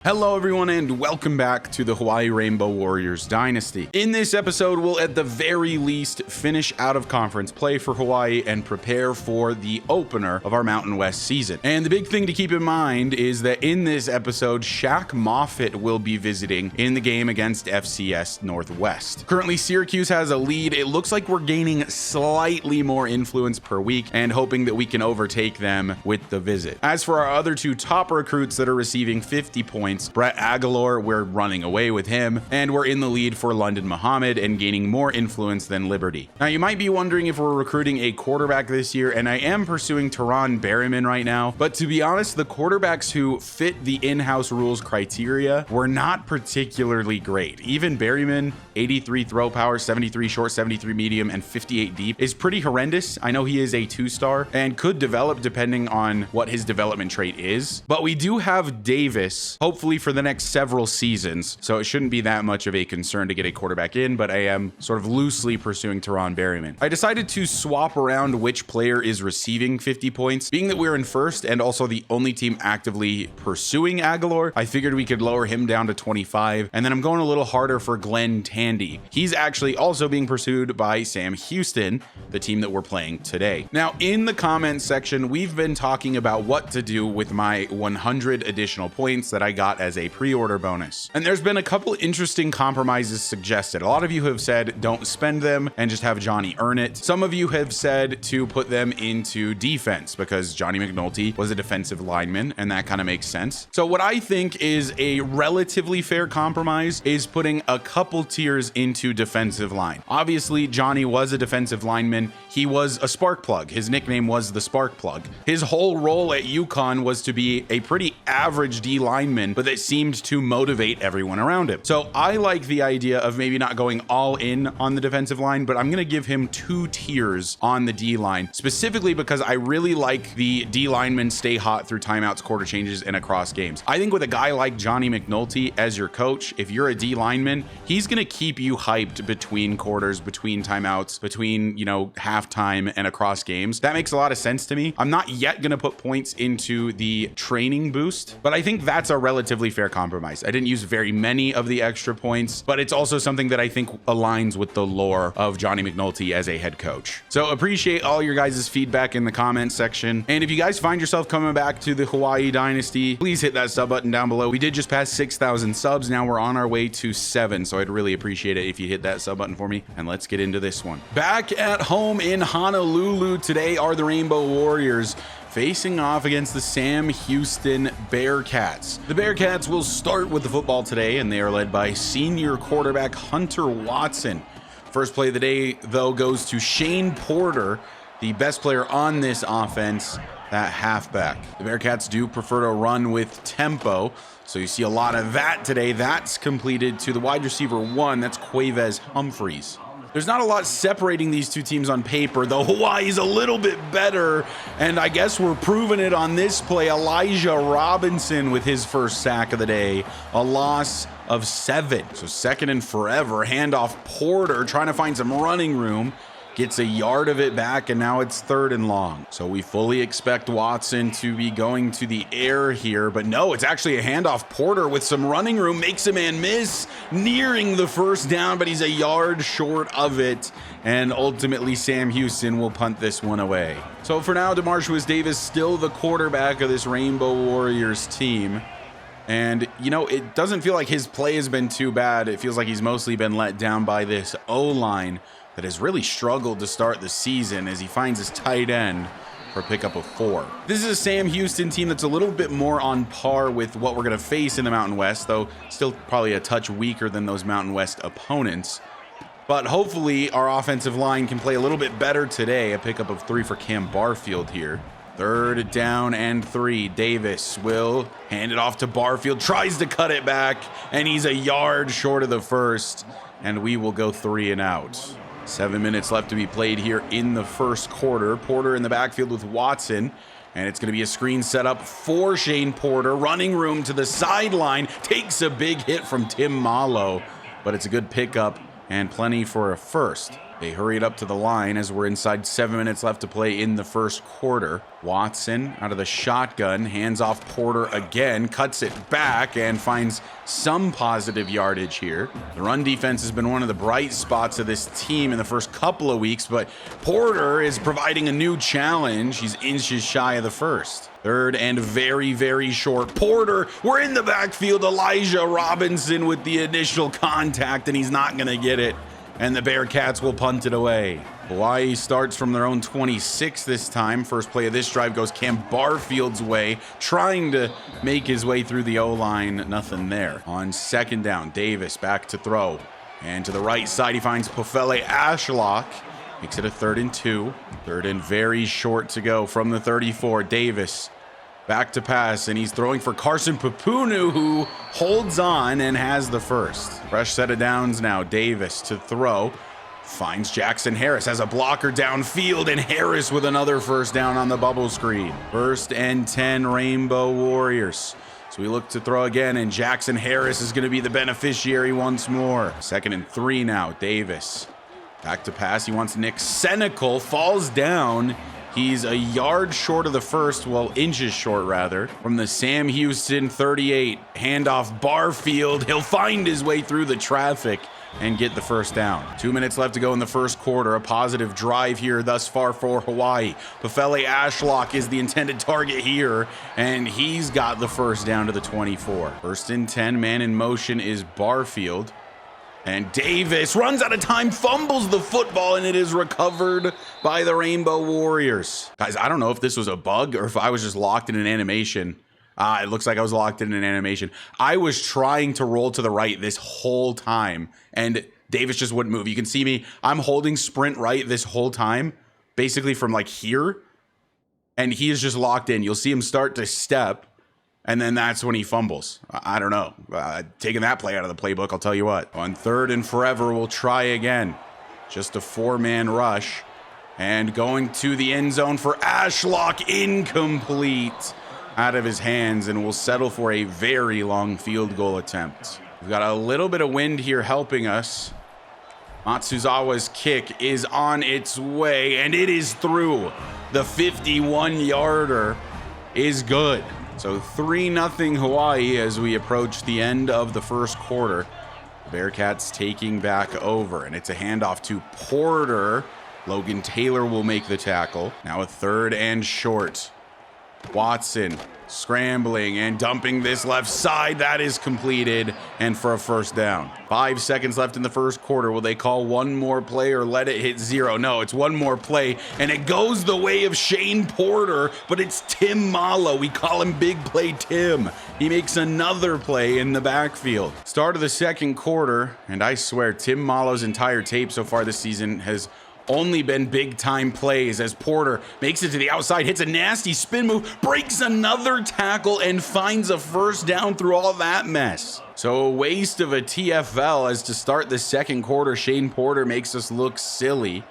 Hello everyone and welcome back to the Hawaii Rainbow Warriors Dynasty. In this episode, we'll at the very least finish out of conference play for Hawaii and prepare for the opener of our Mountain West season. And the big thing to keep in mind is that in this episode, Shaq Moffitt will be visiting in the game against FCS Northwest. Currently, Syracuse has a lead. It looks like we're gaining slightly more influence per week and hoping that we can overtake them with the visit. As for our other two top recruits that are receiving 50 points, Brett Aguilar, we're running away with him, and we're in the lead for London Muhammad and gaining more influence than Liberty. Now, you might be wondering if we're recruiting a quarterback this year, and I am pursuing Teron Berryman right now, but to be honest, the quarterbacks who fit the in-house rules criteria were not particularly great. Even Berryman, 83 throw power, 73 short, 73 medium, and 58 deep is pretty horrendous. I know he is a 2-star and could develop depending on what his development trait is, but we do have Davis, hopefully for the next several seasons, so it shouldn't be that much of a concern to get a quarterback in, but I am sort of loosely pursuing Teron Berryman. I decided to swap around which player is receiving 50 points. Being that we're in first and also the only team actively pursuing Aguilar, I figured we could lower him down to 25, and then I'm going a little harder for Glenn Tandy. He's actually also being pursued by Sam Houston, the team that we're playing today. Now, in the comments section, we've been talking about what to do with my 100 additional points that I got as a pre-order bonus. And there's been a couple interesting compromises suggested. A lot of you have said don't spend them and just have Johnny earn it. Some of you have said to put them into defense because Johnny McNulty was a defensive lineman and that kind of makes sense. So what I think is a relatively fair compromise is putting a couple tiers into defensive line. Obviously, Johnny was a defensive lineman. He was a spark plug. His nickname was the spark plug. His whole role at UConn was to be a pretty average D lineman, but that seemed to motivate everyone around him. So I like the idea of maybe not going all in on the defensive line, but I'm going to give him 2 tiers on the D line, specifically because I really like the D linemen stay hot through timeouts, quarter changes, and across games. I think with a guy like Johnny McNulty as your coach, if you're a D lineman, he's going to keep you hyped between quarters, between timeouts, between, halftime and across games. That makes a lot of sense to me. I'm not yet going to put points into the training boost, but I think that's a relatively fair compromise. I didn't use very many of the extra points, but it's also something that I think aligns with the lore of Johnny McNulty as a head coach. So appreciate all your guys' feedback in the comments section. And if you guys find yourself coming back to the Hawaii Dynasty, please hit that sub button down below. We did just pass 6,000 subs. Now we're on our way to 7. So I'd really appreciate it if you hit that sub button for me. And let's get into this one. Back at home in Honolulu today are the Rainbow Warriors, facing off against the Sam Houston Bearcats. The Bearcats will start with the football today, and they are led by senior quarterback Hunter Watson. First play of the day, though, goes to Shane Porter, the best player on this offense, that halfback. The Bearcats do prefer to run with tempo, so you see a lot of that today. That's completed to the wide receiver 1. That's Quavez Humphreys. There's not a lot separating these two teams on paper, though Hawaii's a little bit better, and I guess we're proving it on this play. Elijah Robinson with his first sack of the day, a loss of 7. So second and forever, handoff Porter trying to find some running room, gets a yard of it back, and now it's 3rd and long. So we fully expect Watson to be going to the air here, but no, it's actually a handoff. Porter with some running room makes a man miss, nearing the first down, but he's a yard short of it, and ultimately Sam Houston will punt this one away. So for now, DeMarshus Davis still the quarterback of this Rainbow Warriors team. And, it doesn't feel like his play has been too bad. It feels like he's mostly been let down by this O-line that has really struggled to start the season as he finds his tight end for a pickup of 4. This is a Sam Houston team that's a little bit more on par with what we're going to face in the Mountain West, though still probably a touch weaker than those Mountain West opponents. But hopefully our offensive line can play a little bit better today. A pickup of 3 for Cam Barfield here. 3rd down and 3. Davis will hand it off to Barfield, tries to cut it back, and he's a yard short of the first, and we will go 3 and out. 7 minutes left to be played here in the first quarter. Porter in the backfield with Watson, and it's going to be a screen set up for Shane Porter. Running room to the sideline, takes a big hit from Tim Malo, but it's a good pickup and plenty for a first. They hurried up to the line as we're inside 7 minutes left to play in the first quarter. Watson out of the shotgun, hands off Porter again, cuts it back and finds some positive yardage here. The run defense has been one of the bright spots of this team in the first couple of weeks, but Porter is providing a new challenge. He's inches shy of the first. Third and very, very short. Porter, we're in the backfield. Elijah Robinson with the initial contact, and he's not going to get it. And the Bearcats will punt it away. Hawaii starts from their own 26 this time. First play of this drive goes Cam Barfield's way, trying to make his way through the O-line. Nothing there. On second down, Davis back to throw. And to the right side, he finds Pofele Ashlock. Makes it a 3rd and 2. 3rd and very short to go from the 34. Davis back to pass, and he's throwing for Carson Papunu, who holds on and has the first. Fresh set of downs now. Davis to throw. Finds Jackson Harris, has a blocker downfield, and Harris with another first down on the bubble screen. 1st and 10, Rainbow Warriors. So we look to throw again, and Jackson Harris is going to be the beneficiary once more. 2nd and 3 now. Davis back to pass. He wants Nick Senecal, falls down. He's a yard short of the first, well, inches short rather, from the Sam Houston 38. Handoff Barfield. He'll find his way through the traffic and get the first down. 2 minutes left to go in the first quarter. A positive drive here thus far for Hawaii. Pofele Ashlock is the intended target here, and he's got the first down to the 24. 1st and 10, man in motion is Barfield. And Davis runs out of time, fumbles the football, and it is recovered by the Rainbow Warriors. Guys, I don't know if this was a bug or if I was just locked in an animation. It looks like I was locked in an animation. I was trying to roll to the right this whole time, and Davis just wouldn't move. You can see me. I'm holding sprint right this whole time, basically from like here, and he is just locked in. You'll see him start to step, and then that's when he fumbles. I don't know. Taking that play out of the playbook, I'll tell you what. On 3rd and forever, we'll try again. Just a 4-man rush. And going to the end zone for Ashlock, incomplete out of his hands, and we'll settle for a very long field goal attempt. We've got a little bit of wind here helping us. Matsuzawa's kick is on its way, and it is through. The 51-yarder is good. So 3-0 Hawaii as we approach the end of the first quarter. The Bearcats taking back over, and it's a handoff to Porter. Logan Taylor will make the tackle. Now a 3rd and short. Watson scrambling and dumping this left side. That is completed, and for a first down. 5 seconds left in the first quarter. Will they call one more play or let it hit 0? No, it's one more play, and it goes the way of Shane Porter, but it's Tim Malo. We call him Big Play Tim. He makes another play in the backfield. Start of the second quarter, and I swear Tim Malo's entire tape so far this season has only been big time plays as Porter makes it to the outside, hits a nasty spin move, breaks another tackle, and finds a first down through all that mess. So a waste of a TFL as to start the second quarter, Shane Porter makes us look silly.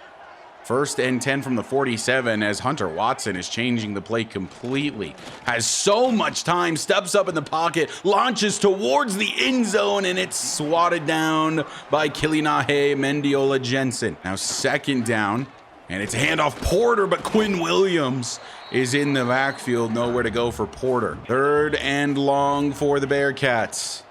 1st and 10 from the 47 as Hunter Watson is changing the play completely. Has so much time, steps up in the pocket, launches towards the end zone, and it's swatted down by Kilinahe Mendiola Jensen. Now 2nd down, and it's a handoff Porter, but Quinn Williams is in the backfield, nowhere to go for Porter. 3rd and long for the Bearcats.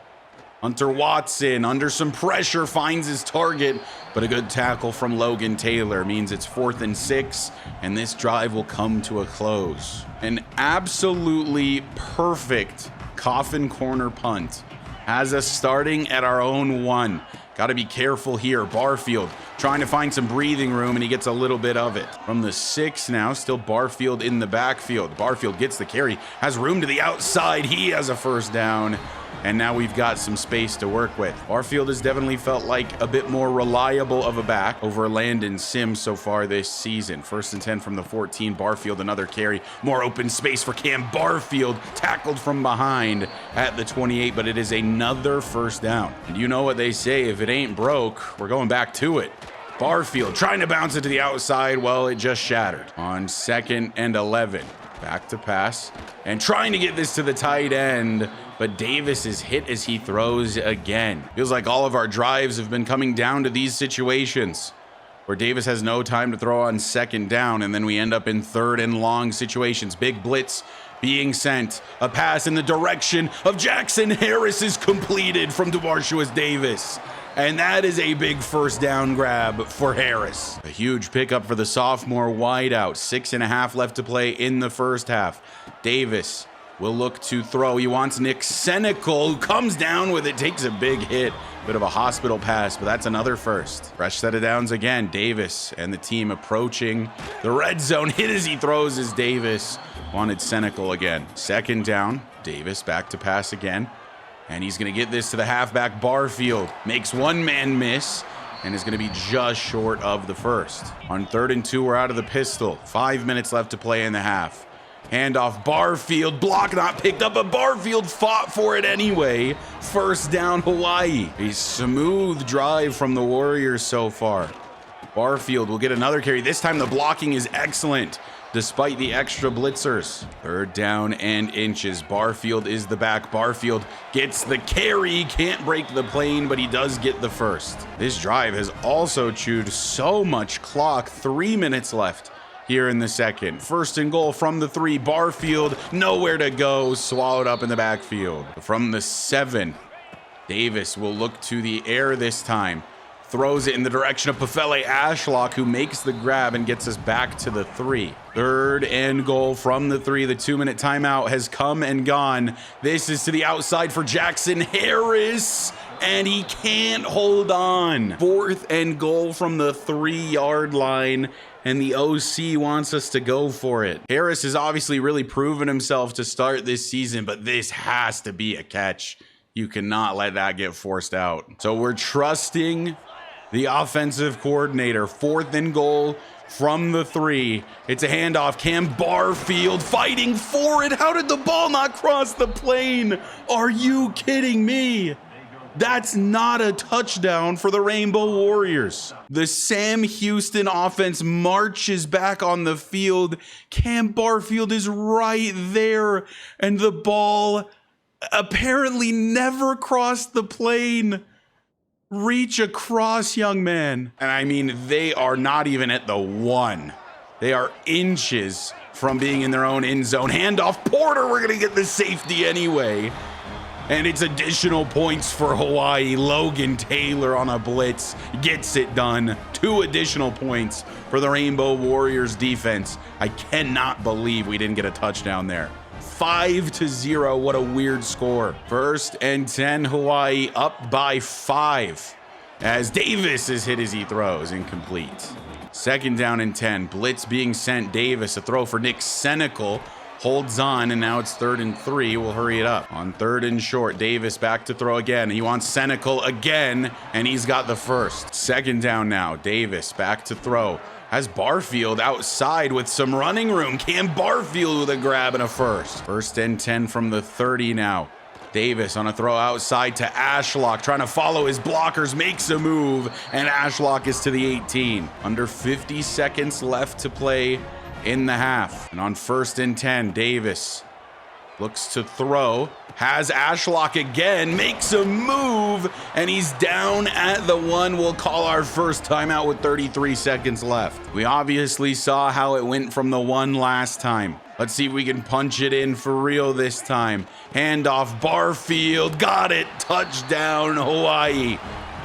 Hunter Watson, under some pressure, finds his target, but a good tackle from Logan Taylor means it's 4th and 6, and this drive will come to a close. An absolutely perfect coffin corner punt has us starting at our own 1. Got to be careful here. Barfield trying to find some breathing room, and he gets a little bit of it. From the 6 now, still Barfield in the backfield. Barfield gets the carry, has room to the outside. He has a first down. And now we've got some space to work with. Barfield has definitely felt like a bit more reliable of a back over Landon Sims so far this season. 1st and 10 from the 14. Barfield, another carry. More open space for Cam Barfield. Tackled from behind at the 28, but it is another first down. And you know what they say, if it ain't broke, we're going back to it. Barfield trying to bounce it to the outside. Well, it just shattered. On 2nd and 11. Back to pass and trying to get this to the tight end, but Davis is hit as he throws again. Feels like all of our drives have been coming down to these situations. where Davis has no time to throw on second down, and then we end up in third and long situations. Big blitz being sent. A pass in the direction of Jackson Harris is completed from DeMarshus Davis. And that is a big first down grab for Harris. A huge pickup for the sophomore wideout. 6.5 left to play in the first half. Davis will look to throw. He wants Nick Senecal, who comes down with it, takes a big hit. Bit of a hospital pass, but that's another first. Fresh set of downs again. Davis and the team approaching the red zone. Hit as he throws as Davis wanted Senecal again. Second down. Davis back to pass again. And he's going to get this to the halfback Barfield. Makes one man miss and is going to be just short of the first. On 3rd and 2, we're out of the pistol. 5 minutes left to play in the half. Handoff Barfield, block not picked up, but Barfield fought for it anyway. First down Hawaii. A smooth drive from the Warriors so far. Barfield will get another carry. This time the blocking is excellent despite the extra blitzers. 3rd down and inches. Barfield is the back. Barfield gets the carry, can't break the plane, but he does get the first. This drive has also chewed so much clock. 3 minutes left here in the second. 1st and goal from the 3. Barfield, nowhere to go, swallowed up in the backfield. From the 7, Davis will look to the air this time. Throws it in the direction of Pefele Ashlock, who makes the grab and gets us back to the 3. 3rd and goal from the 3. The 2-minute timeout has come and gone. This is to the outside for Jackson Harris, and he can't hold on. 4th and goal from the 3-yard line, and the OC wants us to go for it. Harris has obviously really proven himself to start this season, but this has to be a catch. You cannot let that get forced out. So we're trusting the offensive coordinator. 4th and goal from the 3. It's a handoff. Cam Barfield fighting for it. How did the ball not cross the plane? Are you kidding me? That's not a touchdown for the Rainbow Warriors. The Sam Houston offense marches back on the field. Cam Barfield is right there, and the ball apparently never crossed the plane. Reach across, young man. And I mean, they are not even at the 1. They are inches from being in their own end zone. Handoff Porter, we're gonna get the safety anyway. And it's additional points for Hawaii. Logan Taylor on a blitz gets it done. 2 additional points for the Rainbow Warriors defense. I cannot believe we didn't get a touchdown there. 5-0, what a weird score. 1st and 10, Hawaii up by 5 as Davis is hit as he throws, incomplete. 2nd down and 10, blitz being sent. Davis, a throw for Nick Senecal, holds on, and now it's 3rd and 3. We'll hurry it up. On 3rd and short, Davis back to throw again. He wants Senecal again, and he's got the first. 2nd down now, Davis back to throw. Has Barfield outside with some running room. Cam Barfield with a grab and a first. 1st and 10 from the 30 now. Davis on a throw outside to Ashlock, trying to follow his blockers, makes a move, and Ashlock is to the 18. Under 50 seconds left to play in the half. And on 1st and 10, Davis looks to throw, has Ashlock again, makes a move, and he's down at the 1. We'll call our first timeout with 33 seconds left. We obviously saw how it went from the 1 last time. Let's see if we can punch it in for real this time. Handoff Barfield, got it, touchdown Hawaii.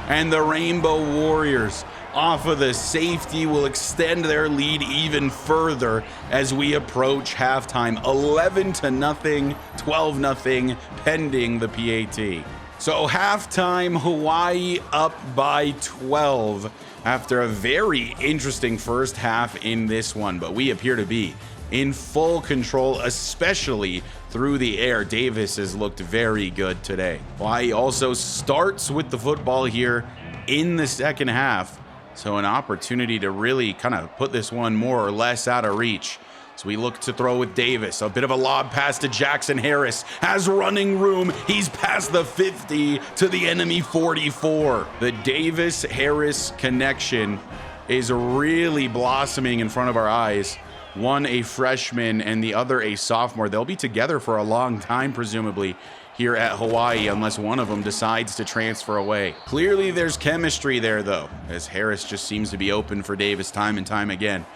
And the Rainbow Warriors, off of the safety, will extend their lead even further as we approach halftime. 11-0, 12-0, pending the PAT. So halftime, Hawaii up by 12 after a very interesting first half in this one, but we appear to be in full control, especially through the air. Davis has looked very good today. Hawaii also starts with the football here in the second half. So an opportunity to really kind of put this one more or less out of reach. So we look to throw with Davis. A bit of a lob pass to Jackson Harris. Has running room. He's past the 50 to the enemy 44. The Davis-Harris connection is really blossoming in front of our eyes. One a freshman and the other a sophomore. They'll be together for a long time, presumably, here at Hawaii unless one of them decides to transfer away. Clearly there's chemistry there though, as Harris just seems to be open for Davis time and time again.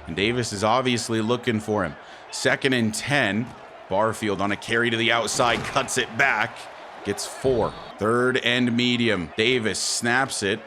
And Davis is obviously looking for him. 2nd and 10. Barfield on a carry to the outside, cuts it back, gets 4. 3rd and medium. Davis snaps it.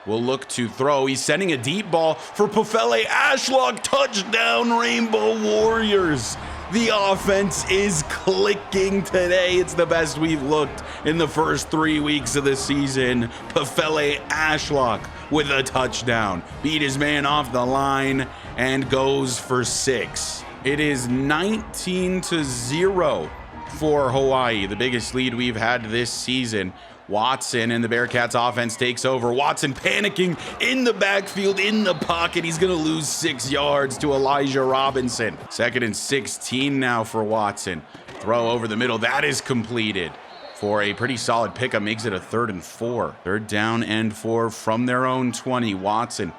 Will look to throw. He's sending a deep ball for Pofele Ashlock. Touchdown, Rainbow Warriors. The offense is clicking today. It's the best we've looked in the first 3 weeks of the season. Pofele Ashlock with a touchdown. Beat his man off the line and goes for 6. It is 19-0 for Hawaii, the biggest lead we've had this season. Watson and the Bearcats offense takes over. Watson panicking in the backfield, in the pocket. He's going to lose 6 yards to Elijah Robinson. 2nd and 16 now for Watson. Throw over the middle. That is completed for a pretty solid pickup. Makes it a 3rd and 4. 3rd down and 4 from their own 20. Watson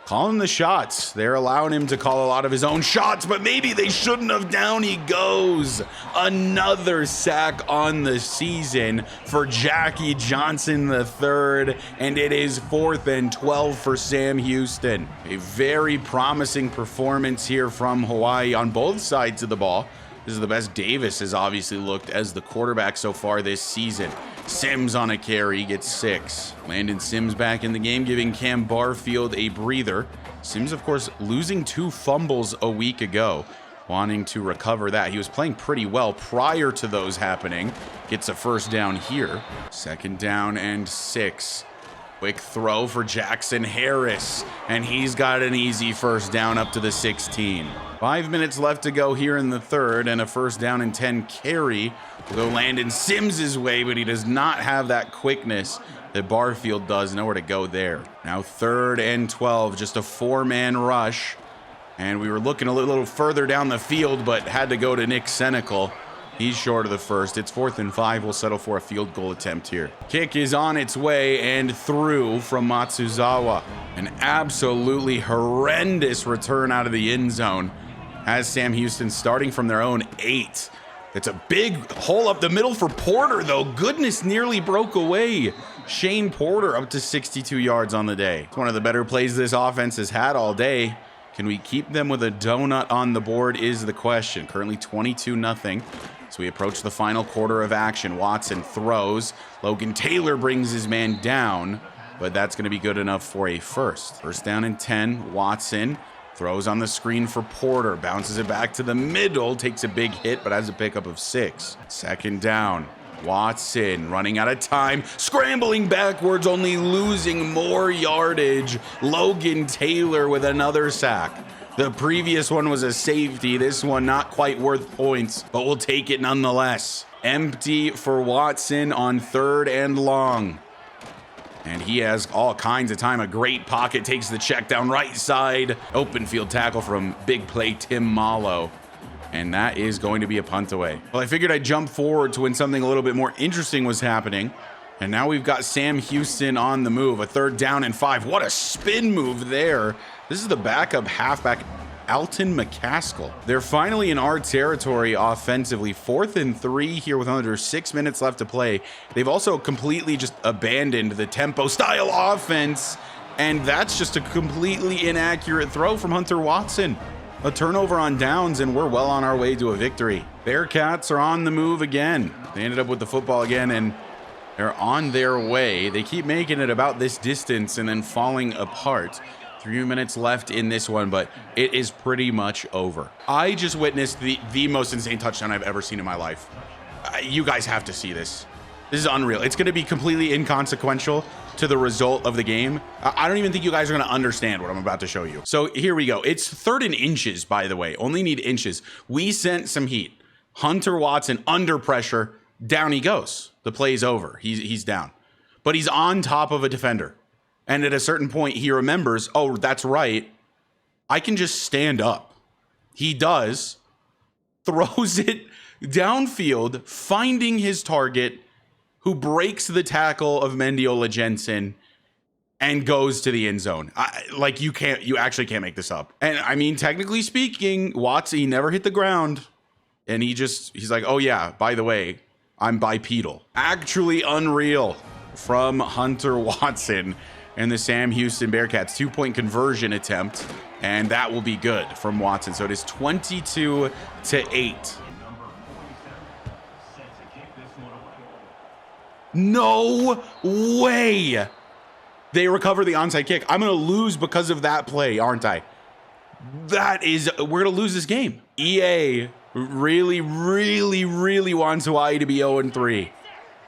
calling the shots. They're allowing him to call a lot of his own shots, but maybe they shouldn't have. Down he goes. Another sack on the season for Jackie Johnson III, and it is 4th and 12 for Sam Houston. A very promising performance here from Hawaii on both sides of the ball. This is the best Davis has obviously looked as the quarterback so far this season. Sims on a carry, gets 6. Landon Sims back in the game, giving Cam Barfield a breather. Sims, of course, losing 2 fumbles a week ago, wanting to recover that. He was playing pretty well prior to those happening. Gets a 1st down here. 2nd down and 6. Quick throw for Jackson Harris, and he's got an easy 1st down up to the 16. 5 minutes left to go here in the 3rd, and a 1st down and 10 carry will go Landon Sims' way, but he does not have that quickness that Barfield does. Nowhere to go there. Now 3rd and 12, just a 4-man rush, and we were looking a little further down the field, but had to go to Nick Senecal. He's short of the 1st. It's 4th and 5. We'll settle for a field goal attempt here. Kick is on its way and through from Matsuzawa. An absolutely horrendous return out of the end zone has Sam Houston starting from their own 8. It's a big hole up the middle for Porter, though. Goodness, nearly broke away. Shane Porter up to 62 yards on the day. It's one of the better plays this offense has had all day. Can we keep them with a donut on the board is the question. Currently 22-0. So we approach the final quarter of action. Watson throws. Logan Taylor brings his man down, but that's going to be good enough for a 1st. 1st down and 10. Watson throws on the screen for Porter. Bounces it back to the middle. Takes a big hit, but has a pickup of 6. 2nd down. Watson running out of time, scrambling backwards, only losing more yardage. Logan Taylor with another sack. The previous one was a safety. This one not quite worth points, but we'll take it nonetheless. Empty for Watson on 3rd and long. And he has all kinds of time. A great pocket, takes the check down right side. Open field tackle from big play Tim Mallow. And that is going to be a punt away. Well, I figured I'd jump forward to when something a little bit more interesting was happening. And now we've got Sam Houston on the move. A 3rd down and 5. What a spin move there. This is the backup halfback, Alton McCaskill. They're finally in our territory offensively. 4th and 3 here with under 6 minutes left to play. They've also completely just abandoned the tempo style offense. And that's just a completely inaccurate throw from Hunter Watson. A turnover on downs, and we're well on our way to a victory. Bearcats are on the move again. They ended up with the football again, and they're on their way. They keep making it about this distance and then falling apart. 3 minutes left in this one, but it is pretty much over. I just witnessed the most insane touchdown I've ever seen in my life. You guys have to see this. This is unreal. It's going to be completely inconsequential to the result of the game. I don't even think you guys are going to understand what I'm about to show you. So here we go. It's 3rd and inches, by the way. Only need inches. We sent some heat. Hunter Watson under pressure. Down he goes. The play's over. He's down. But he's on top of a defender. And at a certain point, he remembers, oh, that's right. I can just stand up. He does. Throws it downfield, finding his target, who breaks the tackle of Mendiola Jensen and goes to the end zone. You actually can't make this up. And I mean, technically speaking, Watson, he never hit the ground. And he's like, oh yeah, by the way, I'm bipedal. Actually unreal from Hunter Watson and the Sam Houston Bearcats. 2-point conversion attempt, and that will be good from Watson. So it is 22-8. No way they recover the onside kick. I'm going to lose because of that play, aren't I? We're going to lose this game. EA really wants Hawaii to be 0-3.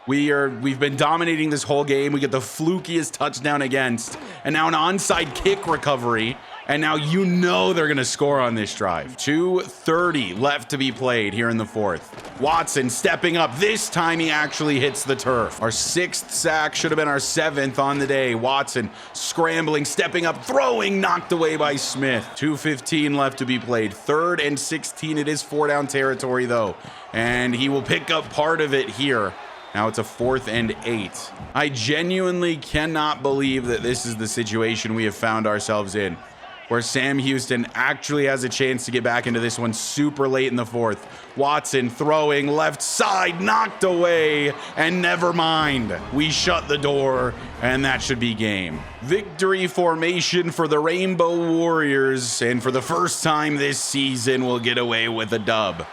We've been dominating this whole game. We get the flukiest touchdown against, and now an onside kick recovery. And now you know they're going to score on this drive. 2:30 left to be played here in the fourth. Watson stepping up. This time he actually hits the turf. Our 6th sack, should have been our 7th on the day. Watson scrambling, stepping up, throwing, knocked away by Smith. 2:15 left to be played. 3rd and 16. It is 4-down territory though. And he will pick up part of it here. Now it's a 4th and 8. I genuinely cannot believe that this is the situation we have found ourselves in, where Sam Houston actually has a chance to get back into this one super late in the fourth. Watson throwing left side, knocked away, and never mind. We shut the door, and that should be game. Victory formation for the Rainbow Warriors, and for the first time this season, we'll get away with a dub.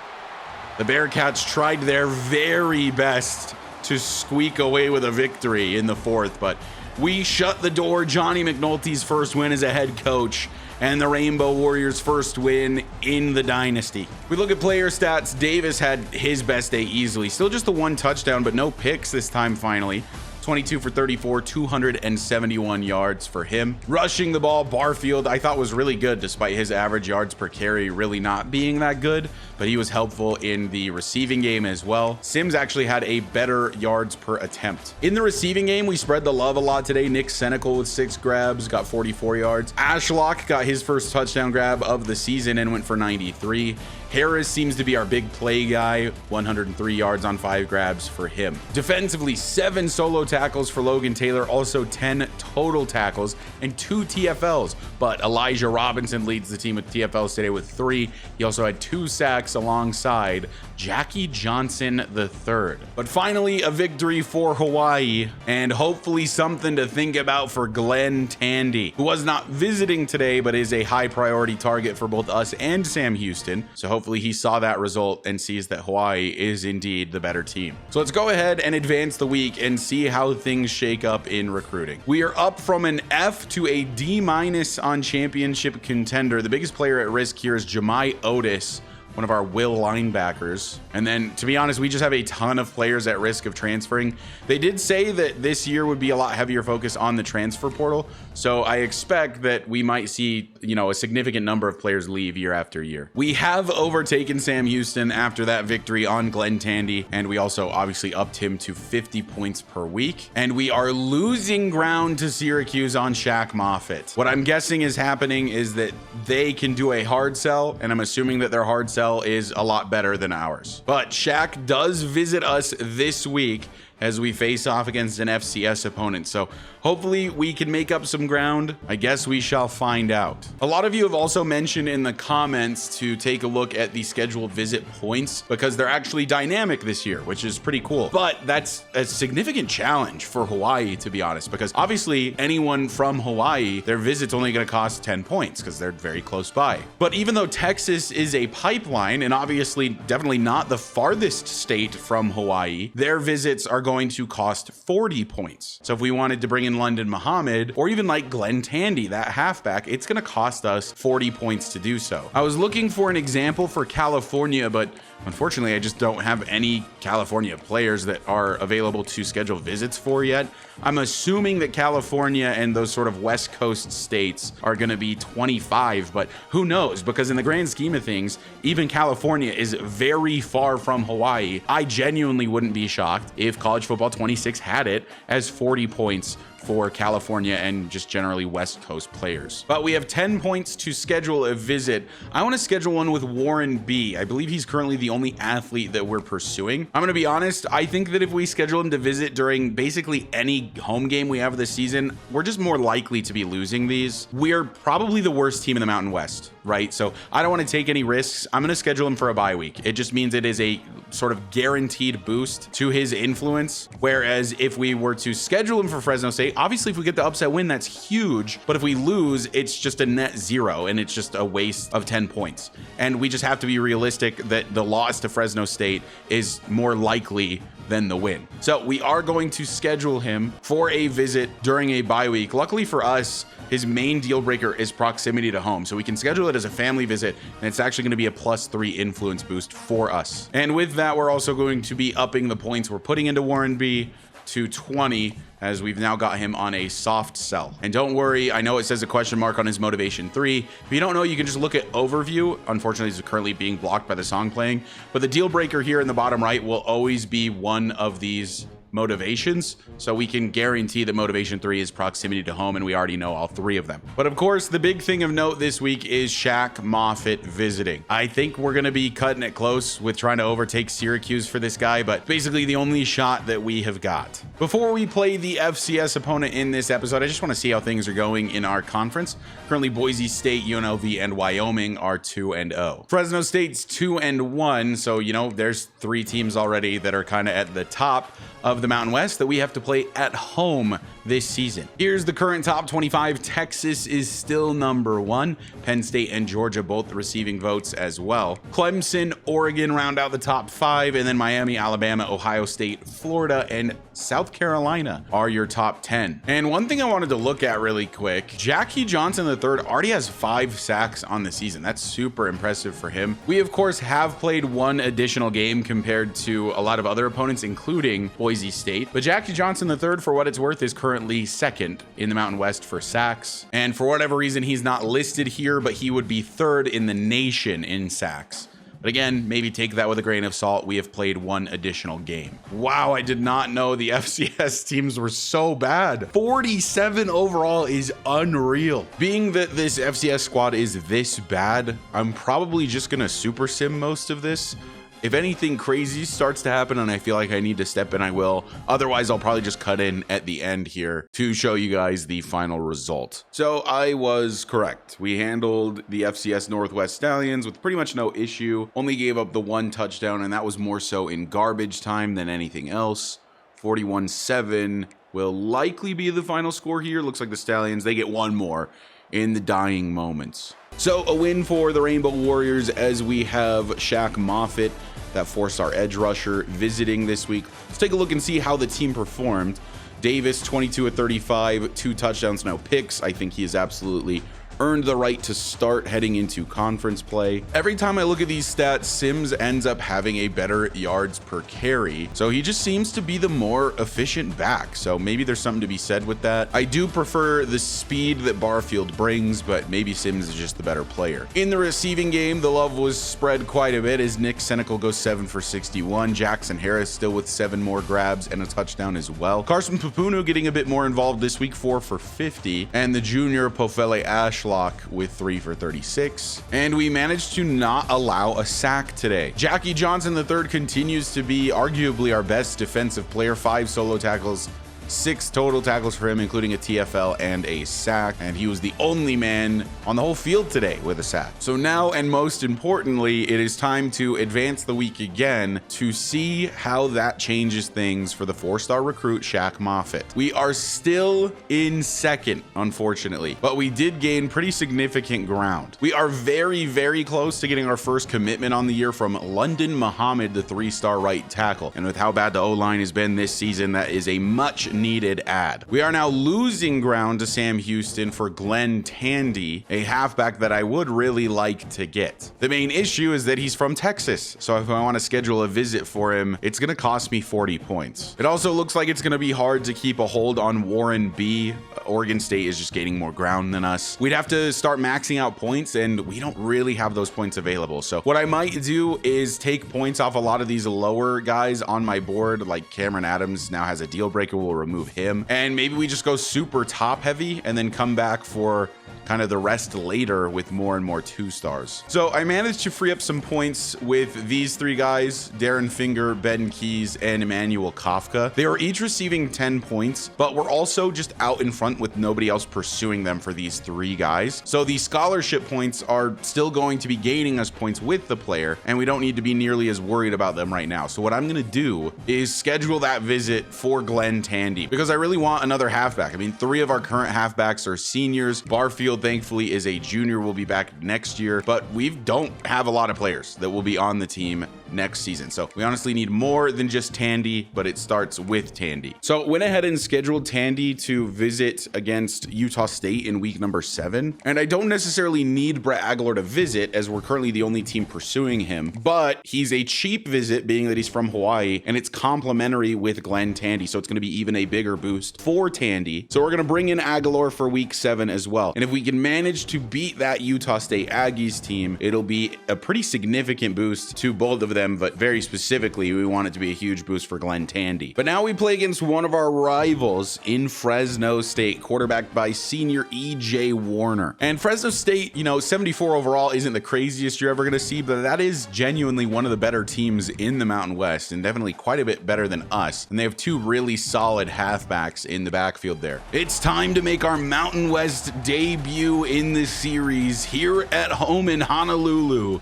The Bearcats tried their very best to squeak away with a victory in the fourth, but we shut the door. Johnny McNulty's first win as a head coach, and the Rainbow Warriors' first win in the Dynasty. We look at player stats. Davis had his best day easily. Still just the 1 touchdown, but no picks this time finally. 22 for 34, 271 yards for him. Rushing the ball, Barfield, I thought was really good despite his average yards per carry really not being that good, but he was helpful in the receiving game as well. Sims actually had a better yards per attempt. In the receiving game, we spread the love a lot today. Nick Senecal with 6 grabs, got 44 yards. Ashlock got his first touchdown grab of the season and went for 93. Harris seems to be our big play guy, 103 yards on 5 grabs for him. Defensively, 7 solo tackles for Logan Taylor, also 10 total tackles and 2 TFLs. But Elijah Robinson leads the team with TFLs today with 3. He also had 2 sacks alongside Jackie Johnson III. But finally, a victory for Hawaii, and hopefully something to think about for Glenn Tandy, who was not visiting today, but is a high priority target for both us and Sam Houston. So hopefully he saw that result and sees that Hawaii is indeed the better team. So let's go ahead and advance the week and see how things shake up in recruiting. We are up from an F to a D- on championship contender. The biggest player at risk here is Jemai Otis, one of our will linebackers. And then, to be honest, we just have a ton of players at risk of transferring. They did say that this year would be a lot heavier focus on the transfer portal, so I expect that we might see, a significant number of players leave year after year. We have overtaken Sam Houston after that victory on Glenn Tandy, and we also obviously upped him to 50 points per week. And we are losing ground to Syracuse on Shaq Moffitt. What I'm guessing is happening is that they can do a hard sell, and I'm assuming that their hard sell is a lot better than ours. But Shaq does visit us this week as we face off against an FCS opponent. So hopefully we can make up some ground. I guess we shall find out. A lot of you have also mentioned in the comments to take a look at the scheduled visit points because they're actually dynamic this year, which is pretty cool. But that's a significant challenge for Hawaii, to be honest, because obviously anyone from Hawaii, their visit's only going to cost 10 points because they're very close by. But even though Texas is a pipeline and obviously definitely not the farthest state from Hawaii, their visits are going to cost 40 points. So if we wanted to bring in London Muhammad or even like Glenn Tandy, that halfback, it's going to cost us 40 points to do so. I was looking for an example for California, but unfortunately, I just don't have any California players that are available to schedule visits for yet. I'm assuming that California and those sort of West Coast states are going to be 25, but who knows? Because in the grand scheme of things, even California is very far from Hawaii. I genuinely wouldn't be shocked if College Football 26 had it as 40 points for California and just generally West Coast players. But we have 10 points to schedule a visit. I want to schedule one with Warren B. I believe he's currently the only athlete that we're pursuing. I'm going to be honest, I think that if we schedule him to visit during basically any home game we have this season, we're just more likely to be losing these. We're probably the worst team in the Mountain West, right? So I don't want to take any risks. I'm going to schedule him for a bye week. It just means it is a sort of guaranteed boost to his influence. Whereas if we were to schedule him for Fresno State, obviously if we get the upset win, that's huge. But if we lose, it's just a net 0 and it's just a waste of 10 points. And we just have to be realistic that the loss to Fresno State is more likely than the win. So we are going to schedule him for a visit during a bye week. Luckily for us, his main deal breaker is proximity to home. So we can schedule it as a family visit, and it's actually going to be a +3 influence boost for us. And with that, we're also going to be upping the points we're putting into Warren B to 20, as we've now got him on a soft sell. And don't worry, I know it says a question mark on his motivation 3. If you don't know, you can just look at overview. Unfortunately, it's currently being blocked by the song playing, but the deal breaker here in the bottom right will always be one of these motivations, so we can guarantee that motivation 3 is proximity to home, and we already know all 3 of them. But of course, the big thing of note this week is Shaq Moffitt visiting. I think we're going to be cutting it close with trying to overtake Syracuse for this guy, but basically the only shot that we have got. Before we play the FCS opponent in this episode, I just want to see how things are going in our conference. Currently, Boise State, UNLV, and Wyoming are 2-0. Fresno State's 2-1, so you know there's 3 teams already that are kind of at the top of the Mountain West that we have to play at home this season. Here's the current top 25. Texas is still number 1. Penn State and Georgia both receiving votes as well. Clemson, Oregon round out the top 5, and then Miami, Alabama, Ohio State, Florida, and South Carolina are your top 10. And one thing I wanted to look at really quick, Jackie Johnson III already has 5 sacks on the season. That's super impressive for him. We of course have played 1 additional game compared to a lot of other opponents, including Boise State, but Jackie Johnson III, for what it's worth, is currently 2nd in the Mountain West for sacks. And for whatever reason, he's not listed here, but he would be 3rd in the nation in sacks. But again, maybe take that with a grain of salt. We have played 1 additional game. Wow, I did not know the FCS teams were so bad. 47 overall is unreal. Being that this FCS squad is this bad, I'm probably just gonna super sim most of this. If anything crazy starts to happen and I feel like I need to step in, I will. Otherwise, I'll probably just cut in at the end here to show you guys the final result. So I was correct. We handled the FCS Northwest Stallions with pretty much no issue. Only gave up the 1 touchdown, and that was more so in garbage time than anything else. 41-7 will likely be the final score here. Looks like the Stallions, they get 1 more in the dying moments. So a win for the Rainbow Warriors, as we have Shaq Moffitt, that 4-star edge rusher, visiting this week. Let's take a look and see how the team performed. Davis, 22 of 35, 2 touchdowns, no picks. I think he is absolutely earned the right to start heading into conference play. Every time I look at these stats, Sims ends up having a better yards per carry. So he just seems to be the more efficient back. So maybe there's something to be said with that. I do prefer the speed that Barfield brings, but maybe Sims is just the better player. In the receiving game, the love was spread quite a bit as Nick Senecal goes 7 for 61. Jackson Harris still with 7 more grabs and a touchdown as well. Carson Papunu getting a bit more involved this week, 4 for 50. And the junior Pofele Ashlock with 3 for 36. And we managed to not allow a sack today. Jackie Johnson III continues to be arguably our best defensive player. 5 solo tackles, 6 total tackles for him, including a TFL and a sack. And he was the only man on the whole field today with a sack. So now, and most importantly, it is time to advance the week again to see how that changes things for the 4-star recruit, Shaq Moffitt. We are still in 2nd, unfortunately, but we did gain pretty significant ground. We are very, very close to getting our first commitment on the year from London Muhammad, the 3-star right tackle. And with how bad the O-line has been this season, that is a much needed add. We are now losing ground to Sam Houston for Glenn Tandy, a halfback that I would really like to get. The main issue is that he's from Texas, so if I want to schedule a visit for him, it's going to cost me 40 points. It also looks like it's going to be hard to keep a hold on Warren B. Oregon State is just gaining more ground than us. We'd have to start maxing out points, and we don't really have those points available. So what I might do is take points off a lot of these lower guys on my board, like Cameron Adams now has a deal breaker. We'll remove him, and maybe we just go super top heavy and then come back for kind of the rest later with more and more 2-stars. So I managed to free up some points with these 3 guys, Darren Finger, Ben Keys, and Emmanuel Kafka. They are each receiving 10 points, but we're also just out in front with nobody else pursuing them for these 3 guys. So the scholarship points are still going to be gaining us points with the player, and we don't need to be nearly as worried about them right now. So what I'm going to do is schedule that visit for Glenn Tandy, because I really want another halfback. I mean, 3 of our current halfbacks are seniors. Barfield, thankfully, is a junior, will be back next year, but we don't have a lot of players that will be on the team next season. So we honestly need more than just Tandy, but it starts with Tandy. So went ahead and scheduled Tandy to visit against Utah State in week number 7. And I don't necessarily need Brett Aguilar to visit, as we're currently the only team pursuing him, but he's a cheap visit being that he's from Hawaii, and it's complimentary with Glenn Tandy. So it's going to be even a bigger boost for Tandy. So we're going to bring in Aguilar for week 7 as well. And if we can manage to beat that Utah State Aggies team, it'll be a pretty significant boost to both of them, but very specifically, we want it to be a huge boost for Glenn Tandy. But now we play against one of our rivals in Fresno State, quarterbacked by senior E.J. Warner. And Fresno State, you know, 74 overall isn't the craziest you're ever going to see, but that is genuinely one of the better teams in the Mountain West, and definitely quite a bit better than us. And they have 2 really solid halfbacks in the backfield there. It's time to make our Mountain West debut in the series here at home in Honolulu,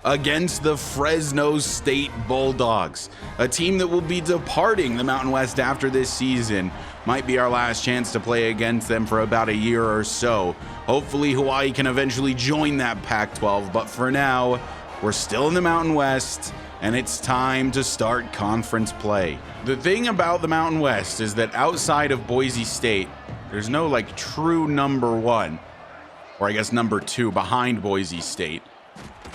against the Fresno State Bulldogs, a team that will be departing the Mountain West after this season. Might be our last chance to play against them for about a year or so. Hopefully Hawaii can eventually join that Pac-12, but for now, we're still in the Mountain West, and it's time to start conference play. The thing about the Mountain West is that outside of Boise State, there's no like true number 1, or I guess number 2 behind Boise State.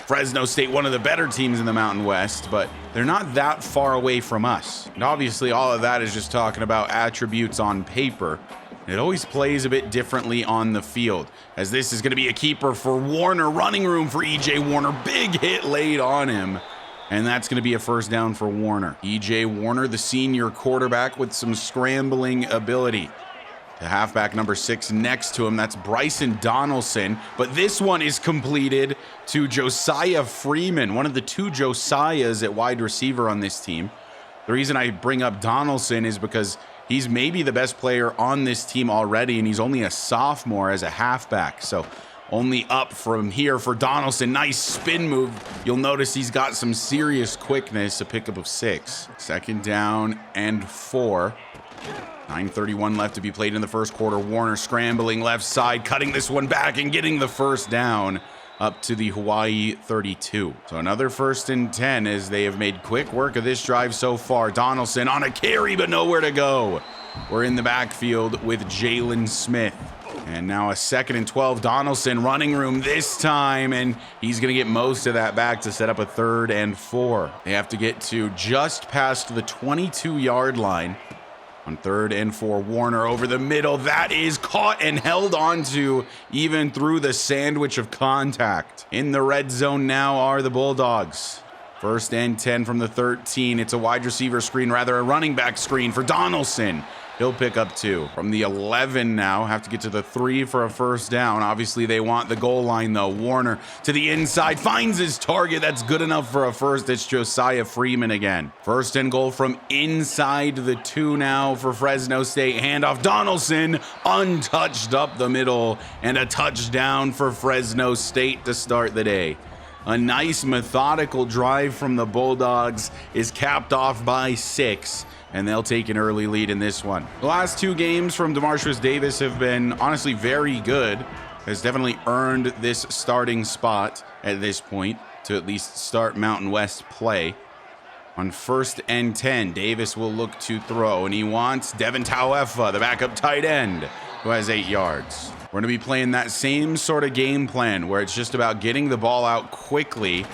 Fresno State, one of the better teams in the Mountain West, but they're not that far away from us. And obviously all of that is just talking about attributes on paper. It always plays a bit differently on the field, as this is going to be a keeper for Warner. Running room for E.J. Warner. Big hit laid on him, and that's going to be a first down for Warner. E.J. Warner, the senior quarterback with some scrambling ability. The halfback number 6 next to him, that's Bryson Donaldson, but this one is completed to Josiah Freeman, one of the 2 Josiahs at wide receiver on this team. The reason I bring up Donaldson is because he's maybe the best player on this team already, and he's only a sophomore as a halfback, so only up from here for Donaldson. Nice spin move. You'll notice he's got some serious quickness, a pickup of 6. Second down and 4. 9:31 left to be played in the first quarter. Warner scrambling left side, cutting this one back and getting the first down up to the Hawaii 32. So another 1st and 10, as they have made quick work of this drive so far. Donaldson on a carry, but nowhere to go. We're in the backfield with Jalen Smith. And now a 2nd and 12. Donaldson running room this time, and he's going to get most of that back to set up a 3rd and 4. They have to get to just past the 22-yard line. On 3rd and 4, Warner over the middle. That is caught and held onto even through the sandwich of contact. In the red zone now are the Bulldogs. 1st and 10 from the 13. It's a wide receiver screen, rather a running back screen for Donaldson. He'll pick up 2. From the 11 now, have to get to the 3 for a first down. Obviously, they want the goal line, though. Warner to the inside, finds his target. That's good enough for a first. It's Josiah Freeman again. 1st and goal from inside the 2 now for Fresno State. Handoff, Donaldson, untouched up the middle, and a touchdown for Fresno State to start the day. A nice methodical drive from the Bulldogs is capped off by 6. And they'll take an early lead in this one. The last 2 games from Demarshus Davis have been honestly very good. Has definitely earned this starting spot at this point to at least start Mountain West play. On 1st and 10, Davis will look to throw, and he wants Devin Tauefa, the backup tight end, who has 8 yards. We're going to be playing that same sort of game plan where it's just about getting the ball out quickly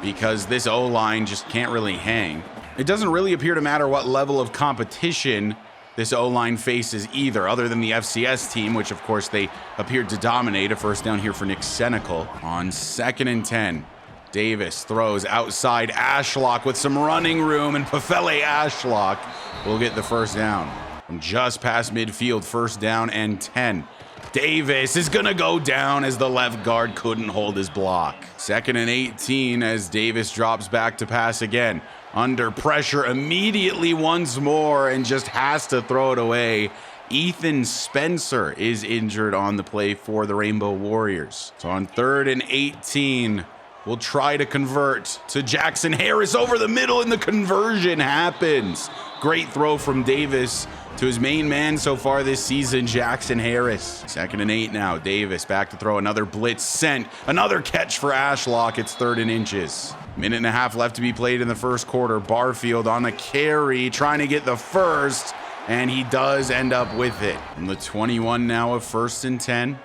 because this O-line just can't really hang. It doesn't really appear to matter what level of competition this O-line faces either, other than the FCS team, which of course they appeared to dominate. A first down here for Nick Senecal. On 2nd and 10, Davis throws outside Ashlock with some running room, and Pafele Ashlock will get the first down. From just past midfield, 1st down and 10. Davis is gonna go down as the left guard couldn't hold his block. 2nd and 18 as Davis drops back to pass again. Under pressure immediately once more and just has to throw it away. Ethan Spencer is injured on the play for the Rainbow Warriors. So on 3rd and 18, we'll try to convert to Jackson Harris over the middle, and the conversion happens. Great throw from Davis to his main man so far this season, Jackson Harris. 2nd and 8 now. Davis back to throw. Another blitz sent. Another catch for Ashlock. It's 3rd and inches. Minute and a half left to be played in the first quarter. Barfield on a carry, trying to get the first, and he does end up with it. On the 21 now of 1st and 10.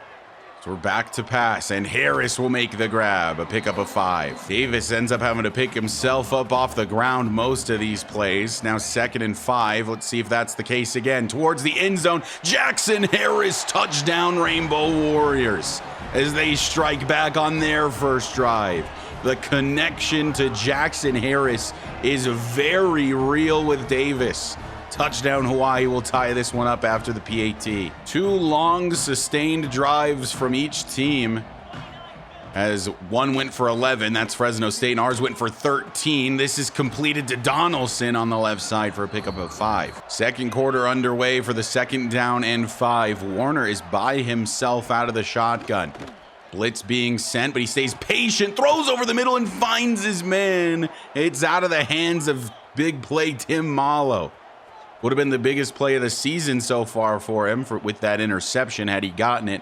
So we're back to pass, and Harris will make the grab, a pickup of 5. Davis ends up having to pick himself up off the ground most of these plays. Now 2nd and 5. Let's see if that's the case again. Towards the end zone, Jackson Harris, touchdown Rainbow Warriors as they strike back on their first drive. The connection to Jackson Harris is very real with Davis. Touchdown Hawaii will tie this one up after the PAT. 2 long sustained drives from each team, as one went for 11, that's Fresno State, and ours went for 13. This is completed to Donaldson on the left side for a pickup of 5. Second quarter underway for the 2nd down and 5. Warner is by himself out of the shotgun. Blitz being sent, but he stays patient, throws over the middle and finds his man. It's out of the hands of big play Tim Mallow. Would have been the biggest play of the season so far for him with that interception had he gotten it.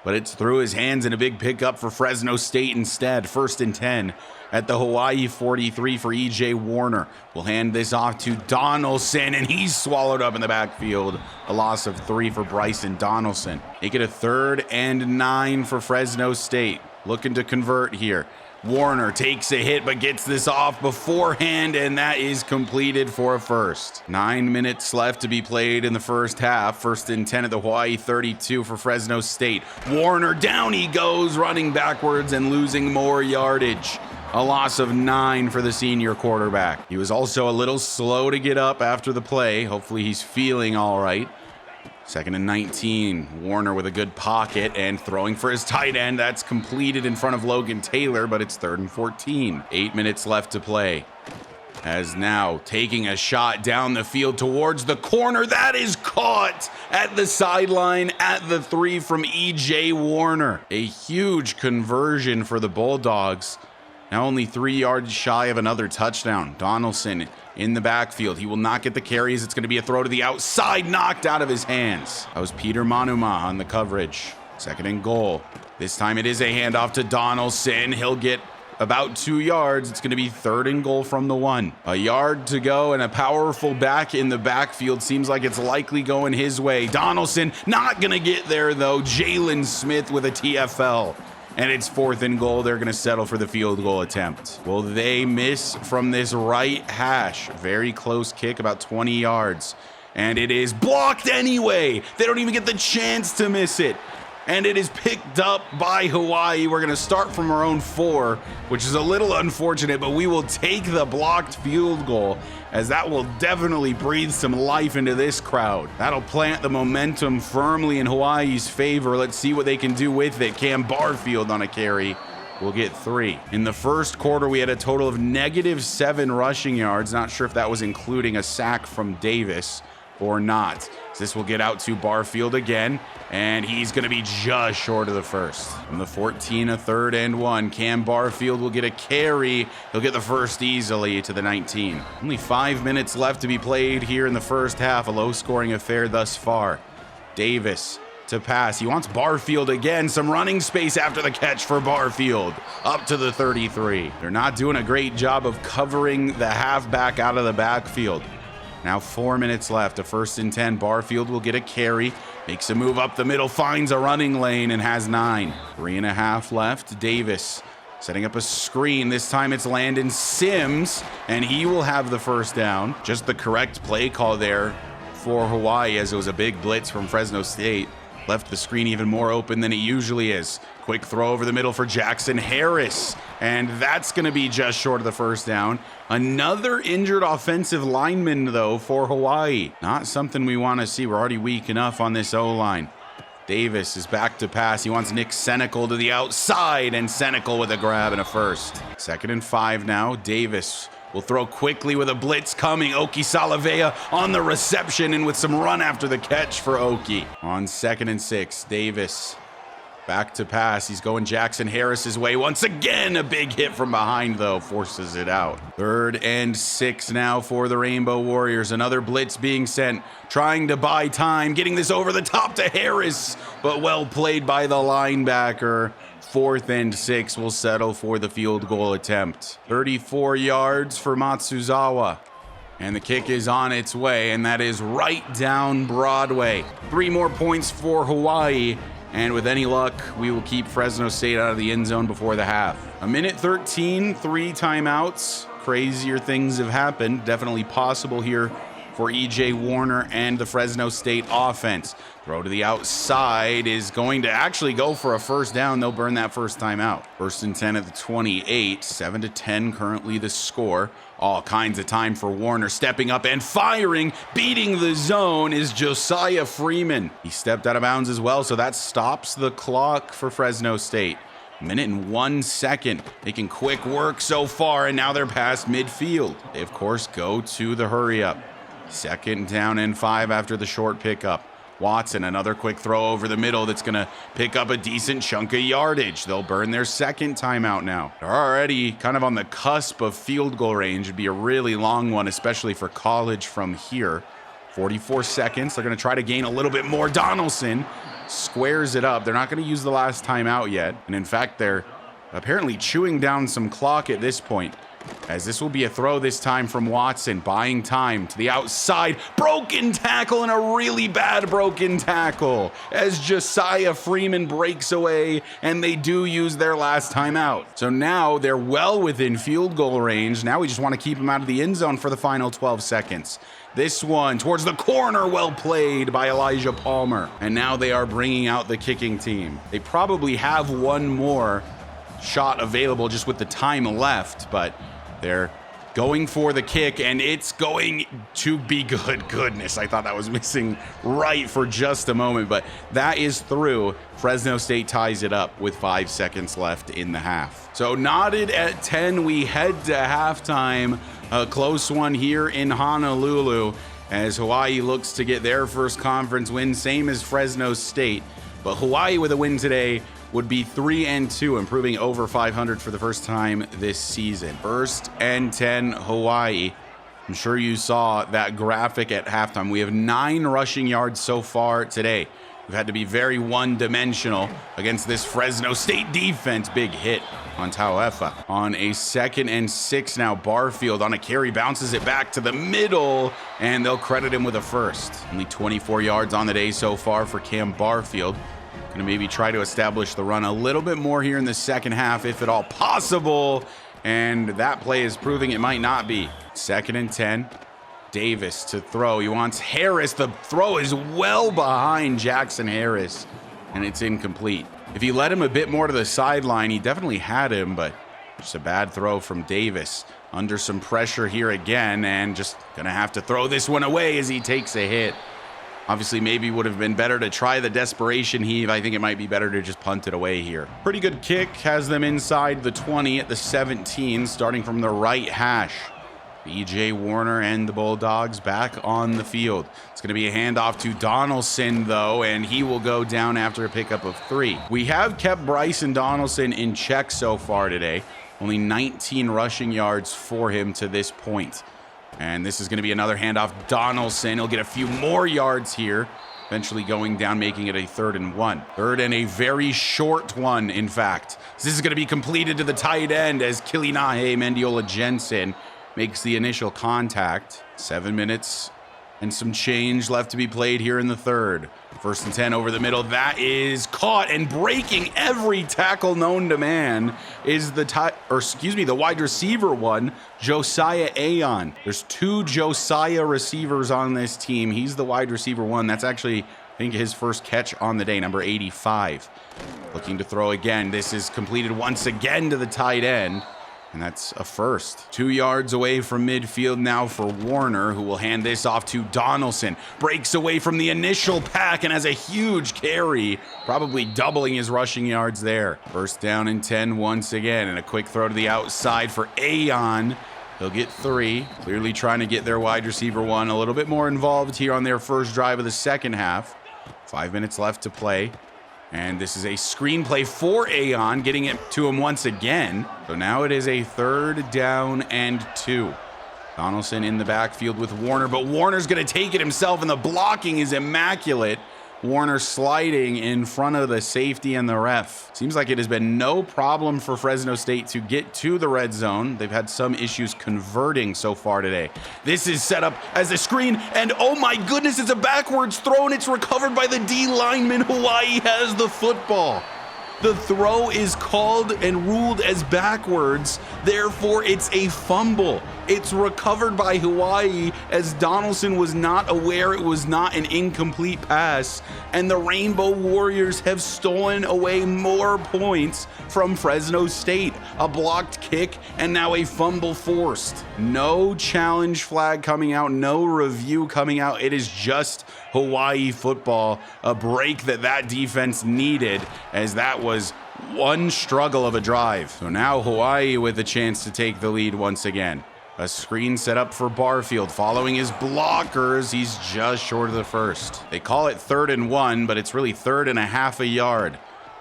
But it's through his hands and a big pickup for Fresno State instead. 1st and 10 at the Hawaii 43 for E.J. Warner. We'll hand this off to Donaldson, and he's swallowed up in the backfield. A loss of 3 for Bryson Donaldson. Make it a 3rd and 9 for Fresno State. Looking to convert here. Warner takes a hit but gets this off beforehand, and that is completed for a first. 9 minutes left to be played in the first half. 1st and 10 at the Hawaii 32 for Fresno State. Warner, down he goes, running backwards and losing more yardage. A loss of 9 for the senior quarterback. He was also a little slow to get up after the play. Hopefully he's feeling all right. 2nd and 19. Warner with a good pocket and throwing for his tight end. That's completed in front of Logan Taylor, but it's 3rd and 14. 8 minutes left to play. As now taking a shot down the field towards the corner. That is caught at the sideline at the 3 from E.J. Warner. A huge conversion for the Bulldogs. Now only 3 yards shy of another touchdown. Donaldson in the backfield. He will not get the carries. It's going to be a throw to the outside, knocked out of his hands. That was Peter Manuma on the coverage. 2nd and goal. This time it is a handoff to Donaldson. He'll get about 2 yards. It's going to be 3rd and goal from the 1. A yard to go and a powerful back in the backfield. Seems like it's likely going his way. Donaldson not going to get there though. Jalen Smith with a TFL. And it's 4th and goal. They're going to settle for the field goal attempt. Will they miss from this right hash? Very close kick, about 20 yards. And it is blocked anyway. They don't even get the chance to miss it. And it is picked up by Hawaii. We're going to start from our own 4, which is a little unfortunate, but we will take the blocked field goal, as that will definitely breathe some life into this crowd. That'll plant the momentum firmly in Hawaii's favor. Let's see what they can do with it. Cam Barfield on a carry will get 3. In the first quarter, we had a total of -7 rushing yards. Not sure if that was including a sack from Davis or not. This will get out to Barfield again, and he's going to be just short of the first. From the 14, a 3rd and 1. Cam Barfield will get a carry. He'll get the first easily to the 19. Only 5 minutes left to be played here in the first half. A low-scoring affair thus far. Davis to pass. He wants Barfield again. Some running space after the catch for Barfield. Up to the 33. They're not doing a great job of covering the halfback out of the backfield. Now 4 minutes left. A 1st and 10. Barfield will get a carry. Makes a move up the middle. Finds a running lane and has 9. 3.5 left. Davis setting up a screen. This time it's Landon Sims, and he will have the first down. Just the correct play call there for Hawaii, as it was a big blitz from Fresno State. Left the screen even more open than it usually is. Quick throw over the middle for Jackson Harris, and that's going to be just short of the first down. Another injured offensive lineman, though, for Hawaii. Not something we want to see. We're already weak enough on this O-line. Davis is back to pass. He wants Nick Senecal to the outside, and Senecal with a grab and a first. 2nd and 5 now. Davis will throw quickly with a blitz coming. Oki Salavea on the reception and with some run after the catch for Oki. On 2nd and 6, Davis back to pass. He's going Jackson Harris's way. Once again, a big hit from behind, though, forces it out. 3rd and 6 now for the Rainbow Warriors. Another blitz being sent, trying to buy time, getting this over the top to Harris, but well played by the linebacker. 4th and 6 will settle for the field goal attempt. 34 yards for Matsuzawa. And the kick is on its way, and that is right down Broadway. 3 more points for Hawaii. And with any luck, we will keep Fresno State out of the end zone before the half. 1:13, 3 timeouts. Crazier things have happened. Definitely possible here for E.J. Warner and the Fresno State offense. Throw to the outside is going to actually go for a first down. They'll burn that first timeout. 1st and 10 at the 28. 7-10 currently the score. All kinds of time for Warner, stepping up and firing. Beating the zone is Josiah Freeman. He stepped out of bounds as well, so that stops the clock for Fresno State. 1:01 making quick work so far, and now they're past midfield. They, of course, go to the hurry up. 2nd down and 5 after the short pickup. Watson, another quick throw over the middle that's going to pick up a decent chunk of yardage. They'll burn their 2nd timeout now. They're already kind of on the cusp of field goal range. It'd be a really long one, especially for college from here. 44 seconds. They're going to try to gain a little bit more. Donaldson squares it up. They're not going to use the last timeout yet. And in fact, they're apparently chewing down some clock at this point, as this will be a throw this time from Watson, buying time to the outside. Broken tackle, and a really bad broken tackle as Josiah Freeman breaks away, and they do use their last timeout. So now they're well within field goal range. Now we just want to keep them out of the end zone for the final 12 seconds. This one towards the corner, well played by Elijah Palmer. And now they are bringing out the kicking team. They probably have one more shot available just with the time left, but they're going for the kick, and it's going to be good. Goodness, I thought that was missing right for just a moment, but that is through. Fresno State ties it up with 5 seconds left in the half. So knotted at 10, we head to halftime. A close one here in Honolulu as Hawaii looks to get their first conference win, same as Fresno State. But Hawaii with a win today would be 3-2, improving over 500 for the first time this season. 1st and 10, Hawaii. I'm sure you saw that graphic at halftime. We have 9 rushing yards so far today. We've had to be very one-dimensional against this Fresno State defense. Big hit on Tauefa. On a 2nd and 6 now, Barfield on a carry bounces it back to the middle, and they'll credit him with a first. Only 24 yards on the day so far for Cam Barfield. Going to maybe try to establish the run a little bit more here in the second half, if at all possible. And that play is proving it might not be. 2nd and 10. Davis to throw. He wants Harris. The throw is well behind Jackson Harris, and it's incomplete. If he led him a bit more to the sideline, he definitely had him, but just a bad throw from Davis. Under some pressure here again, and just going to have to throw this one away as he takes a hit. Obviously, maybe would have been better to try the desperation heave. I think it might be better to just punt it away here. Pretty good kick. Has them inside the 20 at the 17, starting from the right hash. E.J. Warner and the Bulldogs back on the field. It's going to be a handoff to Donaldson, though, and he will go down after a pickup of 3. We have kept Bryson Donaldson in check so far today. Only 19 rushing yards for him to this point. And this is going to be another handoff. Donaldson, he'll get a few more yards here, eventually going down, making it a 3rd and 1. 3rd and a very short one, in fact. This is going to be completed to the tight end as Kilinahe Mendiola Jensen makes the initial contact. 7 minutes and some change left to be played here in the 3rd. 1st and 10 over the middle. That is caught, and breaking every tackle known to man is the wide receiver one, Josiah Aon. There's 2 Josiah receivers on this team. He's the wide receiver one. That's actually, I think, his first catch on the day, number 85. Looking to throw again. This is completed once again to the tight end And that's a first. 2 yards away from midfield now for Warner, who will hand this off to Donaldson. Breaks away from the initial pack and has a huge carry, probably doubling his rushing yards there. First down and 10 once again, and a quick throw to the outside for Aon. They'll get 3. Clearly trying to get their wide receiver 1 a little bit more involved here on their first drive of the second half. 5 minutes left to play. And this is a screenplay for Aon, getting it to him once again. So now it is a 3rd down and 2. Donaldson in the backfield with Warner, but Warner's going to take it himself, and the blocking is immaculate. Warner sliding in front of the safety and the ref. Seems like it has been no problem for Fresno State to get to the red zone. They've had some issues converting so far today. This is set up as a screen, and oh my goodness, it's a backwards throw, and it's recovered by the D lineman. Hawaii has the football. The throw is called and ruled as backwards, therefore it's a fumble. It's recovered by Hawaii as Donaldson was not aware it was not an incomplete pass, and the Rainbow Warriors have stolen away more points from Fresno State. A blocked kick and now a fumble forced. No challenge flag coming out, no review coming out. It is just Hawaii football, a break that defense needed, as that was one struggle of a drive. So now Hawaii with a chance to take the lead once again. A screen set up for Barfield. Following his blockers, he's just short of the first. They call it 3rd and 1, but it's really 3rd and a half a yard.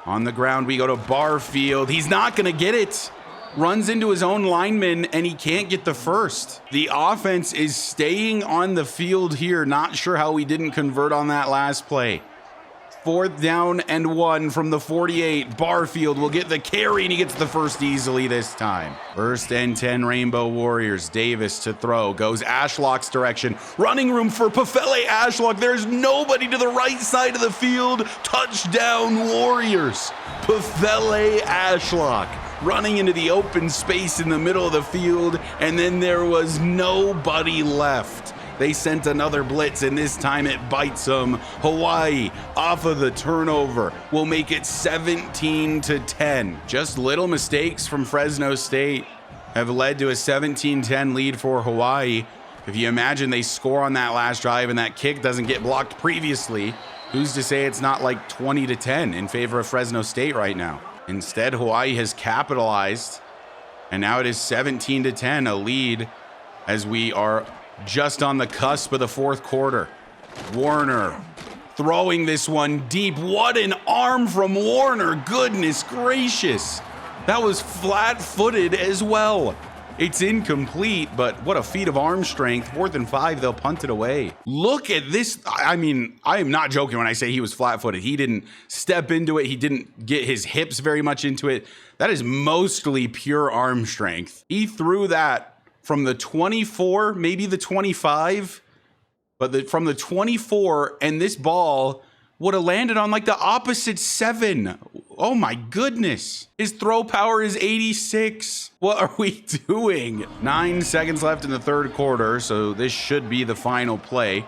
On the ground, we go to Barfield. He's not going to get it. Runs into his own lineman, and he can't get the first. The offense is staying on the field here. Not sure how we didn't convert on that last play. 4th down and 1 from the 48. Barfield will get the carry, and he gets the first easily this time. 1st and 10 Rainbow Warriors. Davis to throw. Goes Ashlock's direction. Running room for Pafele Ashlock. There's nobody to the right side of the field. Touchdown Warriors. Pafele Ashlock running into the open space in the middle of the field, and then there was nobody left. They sent another blitz, and this time it bites them. Hawaii, off of the turnover, will make it 17-10. Just little mistakes from Fresno State have led to a 17-10 lead for Hawaii. If you imagine they score on that last drive and that kick doesn't get blocked previously, who's to say it's not like 20-10 in favor of Fresno State right now? Instead, Hawaii has capitalized, and now it is 17-10, a lead as we are just on the cusp of the 4th quarter. Warner throwing this one deep. What an arm from Warner. Goodness gracious. That was flat-footed as well. It's incomplete, but what a feat of arm strength. 4th and 5, they'll punt it away. Look at this. I mean, I am not joking when I say he was flat-footed. He didn't step into it. He didn't get his hips very much into it. That is mostly pure arm strength. He threw that from the 24, maybe the 25, but from the 24, and this ball would have landed on like the opposite 7. Oh my goodness. His throw power is 86. What are we doing? 9 seconds left in the 3rd quarter, so this should be the final play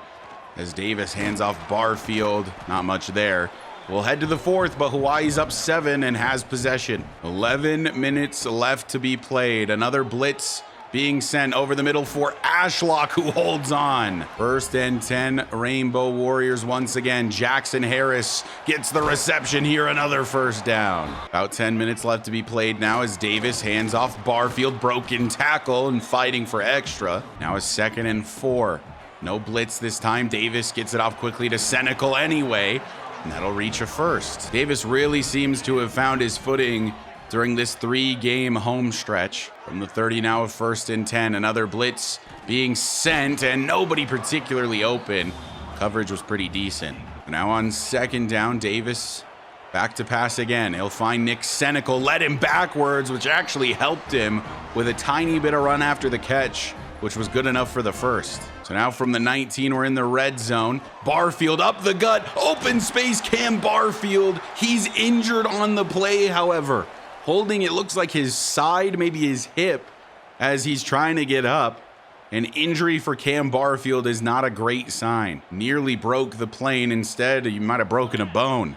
as Davis hands off Barfield. Not much there. We'll head to the 4th, but Hawaii's up 7 and has possession. 11 minutes left to be played. Another blitz being sent over the middle for Ashlock, who holds on. 1st and 10 Rainbow Warriors once again. Jackson Harris gets the reception here, another 1st down. About 10 minutes left to be played now as Davis hands off Barfield. Broken tackle and fighting for extra. Now a 2nd and 4. No blitz this time. Davis gets it off quickly to Senecal anyway, and that'll reach a 1st. Davis really seems to have found his footing during this 3-game home stretch. From the 30 now of 1st and 10, another blitz being sent, and nobody particularly open. Coverage was pretty decent. Now on 2nd down, Davis back to pass again. He'll find Nick Senecal, led him backwards, which actually helped him with a tiny bit of run after the catch, which was good enough for the 1st. So now from the 19, we're in the red zone. Barfield up the gut, open space, Cam Barfield. He's injured on the play, however. Holding, it looks like his side, maybe his hip, as he's trying to get up. An injury for Cam Barfield is not a great sign. Nearly broke the plane. Instead, you might have broken a bone.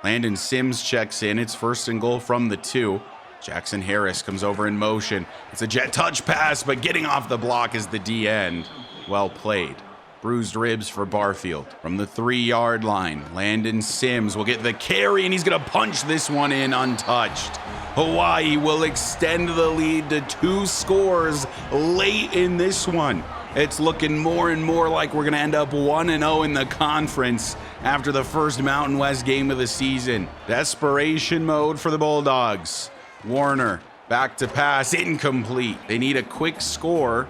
Landon Sims checks in. It's 1st and goal from the 2. Jackson Harris comes over in motion. It's a jet touch pass, but getting off the block is the D end. Well played. Bruised ribs for Barfield. From the 3-yard line, Landon Sims will get the carry, and he's going to punch this one in untouched. Hawaii will extend the lead to 2 scores late in this one. It's looking more and more like we're going to end up 1-0 in the conference after the first Mountain West game of the season. Desperation mode for the Bulldogs. Warner, back to pass, incomplete. They need a quick score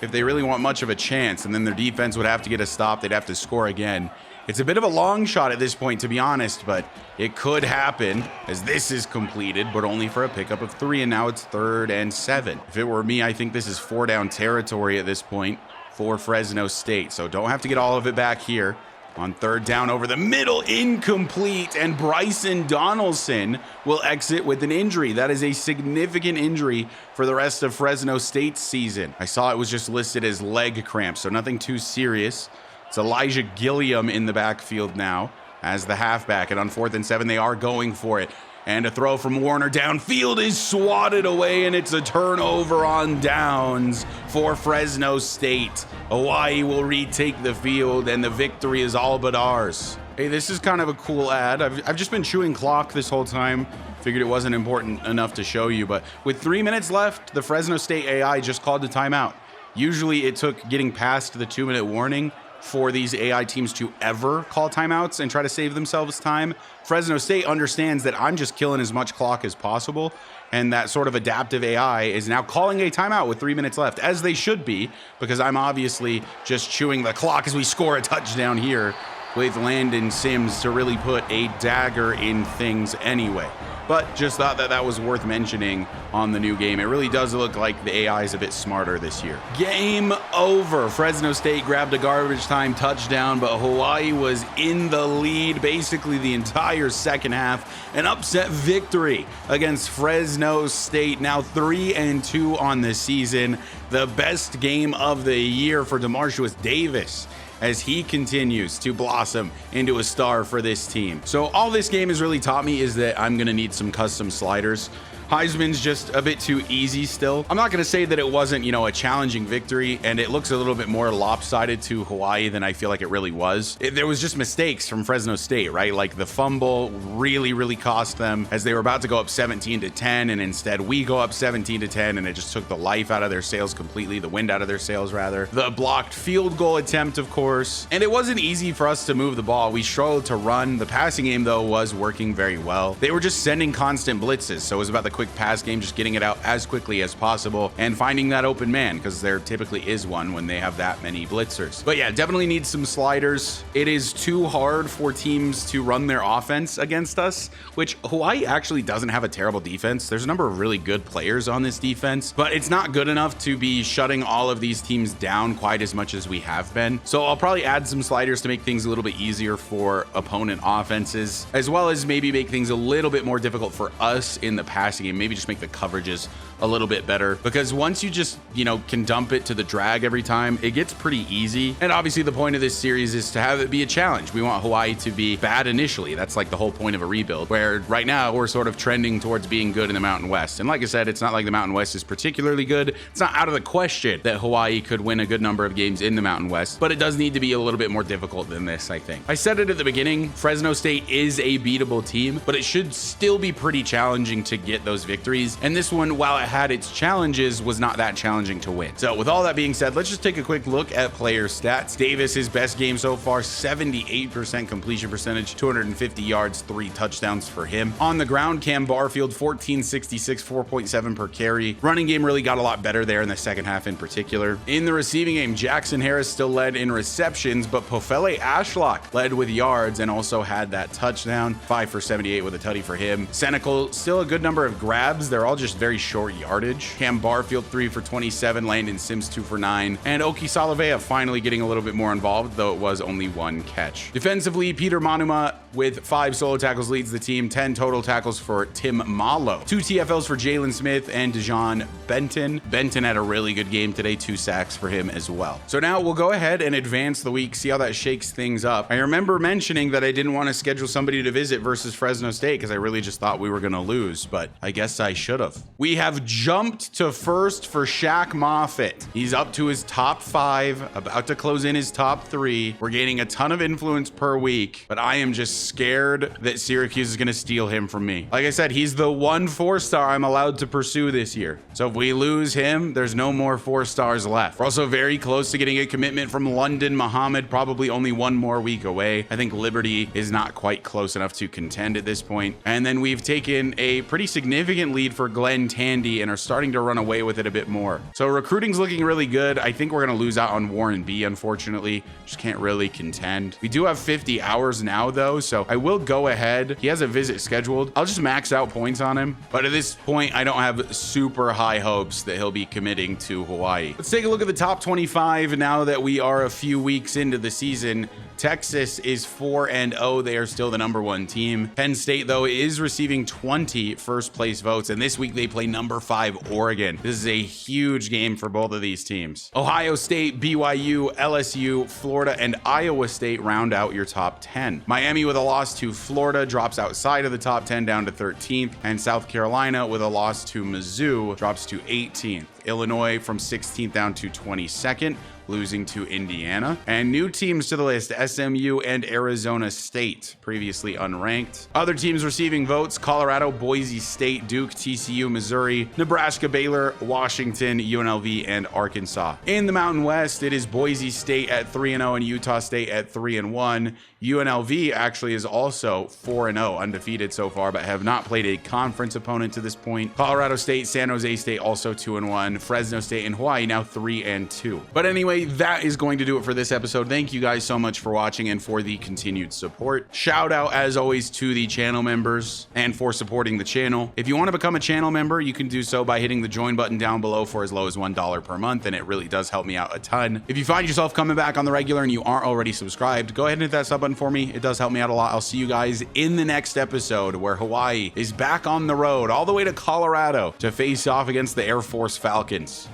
if they really want much of a chance, and then their defense would have to get a stop. They'd have to score again. It's a bit of a long shot at this point, to be honest, but it could happen as this is completed, but only for a pickup of 3, and now it's 3rd and 7. If it were me, I think this is 4-down territory at this point for Fresno State, so don't have to get all of it back here. On 3rd down over the middle, incomplete, and Bryson Donaldson will exit with an injury. That is a significant injury for the rest of Fresno State's season. I saw it was just listed as leg cramp, so nothing too serious. It's Elijah Gilliam in the backfield now as the halfback, and on 4th and 7, they are going for it. And a throw from Warner downfield is swatted away, and it's a turnover on downs for Fresno State. Hawaii will retake the field, and the victory is all but ours. Hey, this is kind of a cool ad. I've just been chewing clock this whole time. Figured it wasn't important enough to show you, but with 3 minutes left, the Fresno State AI just called a timeout. Usually it took getting past the 2-minute warning for these AI teams to ever call timeouts and try to save themselves time. Fresno State understands that I'm just killing as much clock as possible, and that sort of adaptive AI is now calling a timeout with 3 minutes left, as they should be, because I'm obviously just chewing the clock as we score a touchdown here with Landon Sims to really put a dagger in things anyway. But just thought that that was worth mentioning on the new game. It really does look like the AI is a bit smarter this year. Game over. Fresno State grabbed a garbage time touchdown, but Hawaii was in the lead basically the entire second half. An upset victory against Fresno State. Now 3-2 on the season. The best game of the year for DeMarcius Davis as he continues to blossom into a star for this team. So all this game has really taught me is that I'm gonna need some custom sliders. Heisman's just a bit too easy still. I'm not gonna say that it wasn't, a challenging victory, and it looks a little bit more lopsided to Hawaii than I feel like it really was. There was just mistakes from Fresno State, right? Like the fumble really cost them as they were about to go up 17-10, and instead we go up 17-10, and it just took the life out of their sails completely, the wind out of their sails rather. The blocked field goal attempt, of course, and it wasn't easy for us to move the ball. We struggled to run. The passing game though was working very well. They were just sending constant blitzes, so it was about the quick pass game, just getting it out as quickly as possible and finding that open man, because there typically is one when they have that many blitzers. But yeah, definitely need some sliders. It is too hard for teams to run their offense against us, which Hawaii actually doesn't have a terrible defense. There's a number of really good players on this defense, but it's not good enough to be shutting all of these teams down quite as much as we have been. So I'll probably add some sliders to make things a little bit easier for opponent offenses, as well as maybe make things a little bit more difficult for us in the passing game. Maybe just make the coverages a little bit better, because once you just, can dump it to the drag every time, it gets pretty easy. And obviously the point of this series is to have it be a challenge. We want Hawaii to be bad initially. That's like the whole point of a rebuild, where right now we're sort of trending towards being good in the Mountain West. And like I said, it's not like the Mountain West is particularly good. It's not out of the question that Hawaii could win a good number of games in the Mountain West, but it does need to be a little bit more difficult than this, I think. I said it at the beginning, Fresno State is a beatable team, but it should still be pretty challenging to get those victories. And this one, while it had its challenges, was not that challenging to win. So with all that being said, let's just take a quick look at player stats. Davis, his best game so far, 78% completion percentage, 250 yards, 3 touchdowns for him. On the ground, Cam Barfield, 1466, 4.7 per carry. Running game really got a lot better there in the second half in particular. In the receiving game, Jackson Harris still led in receptions, but Pofele Ashlock led with yards and also had that touchdown, 5 for 78 with a tutty for him. Senecal, still a good number of grabs. They're all just very short yardage. Cam Barfield 3 for 27, Landon Sims 2 for 9, and Oki Salavea finally getting a little bit more involved, though it was only 1 catch. Defensively, Peter Manuma with 5 solo tackles leads the team, 10 total tackles for Tim Malo, 2 TFLs for Jalen Smith and Dejon Benton. Benton had a really good game today, 2 sacks for him as well. So now we'll go ahead and advance the week, see how that shakes things up. I remember mentioning that I didn't want to schedule somebody to visit versus Fresno State because I really just thought we were going to lose, but I guess I should have. We have jumped to first for Shaq Moffitt. He's up to his top 5, about to close in his top 3. We're gaining a ton of influence per week, but I am just scared that Syracuse is going to steal him from me. Like I said, he's the one 4-star I'm allowed to pursue this year. So if we lose him, there's no more 4-stars left. We're also very close to getting a commitment from London Muhammad, probably only 1 more week away. I think Liberty is not quite close enough to contend at this point. And then we've taken a pretty significant lead for Glenn Tandy and are starting to run away with it a bit more. So recruiting's looking really good. I think we're going to lose out on Warren B, unfortunately. Just can't really contend. We do have 50 hours now, though, so I will go ahead. He has a visit scheduled. I'll just max out points on him. But at this point, I don't have super high hopes that he'll be committing to Hawaii. Let's take a look at the top 25 now that we are a few weeks into the season. Texas is 4-0. They are still the #1 team. Penn State, though, is receiving 20 first place votes, and this week they play #5 Oregon. This is a huge game for both of these teams. Ohio State, BYU, LSU, Florida, and Iowa State round out your top 10. Miami with a loss to Florida drops outside of the top 10 down to 13th, and South Carolina with a loss to Mizzou drops to 18th. Illinois from 16th down to 22nd, losing to Indiana. And new teams to the list, SMU and Arizona State, previously unranked. Other teams receiving votes, Colorado, Boise State, Duke, TCU, Missouri, Nebraska, Baylor, Washington, UNLV, and Arkansas. In the Mountain West, it is Boise State at 3-0 and Utah State at 3-1. UNLV actually is also 4-0, undefeated so far, but have not played a conference opponent to this point. Colorado State, San Jose State also 2-1. Fresno State and Hawaii now 3-2. But anyway, that is going to do it for this episode. Thank you guys so much for watching and for the continued support. Shout out, as always, to the channel members and for supporting the channel. If you want to become a channel member, you can do so by hitting the join button down below for as low as $1 per month, and it really does help me out a ton. If you find yourself coming back on the regular and you aren't already subscribed, go ahead and hit that sub button for me. It does help me out a lot. I'll see you guys in the next episode where Hawaii is back on the road all the way to Colorado to face off against the Air Force Falcons.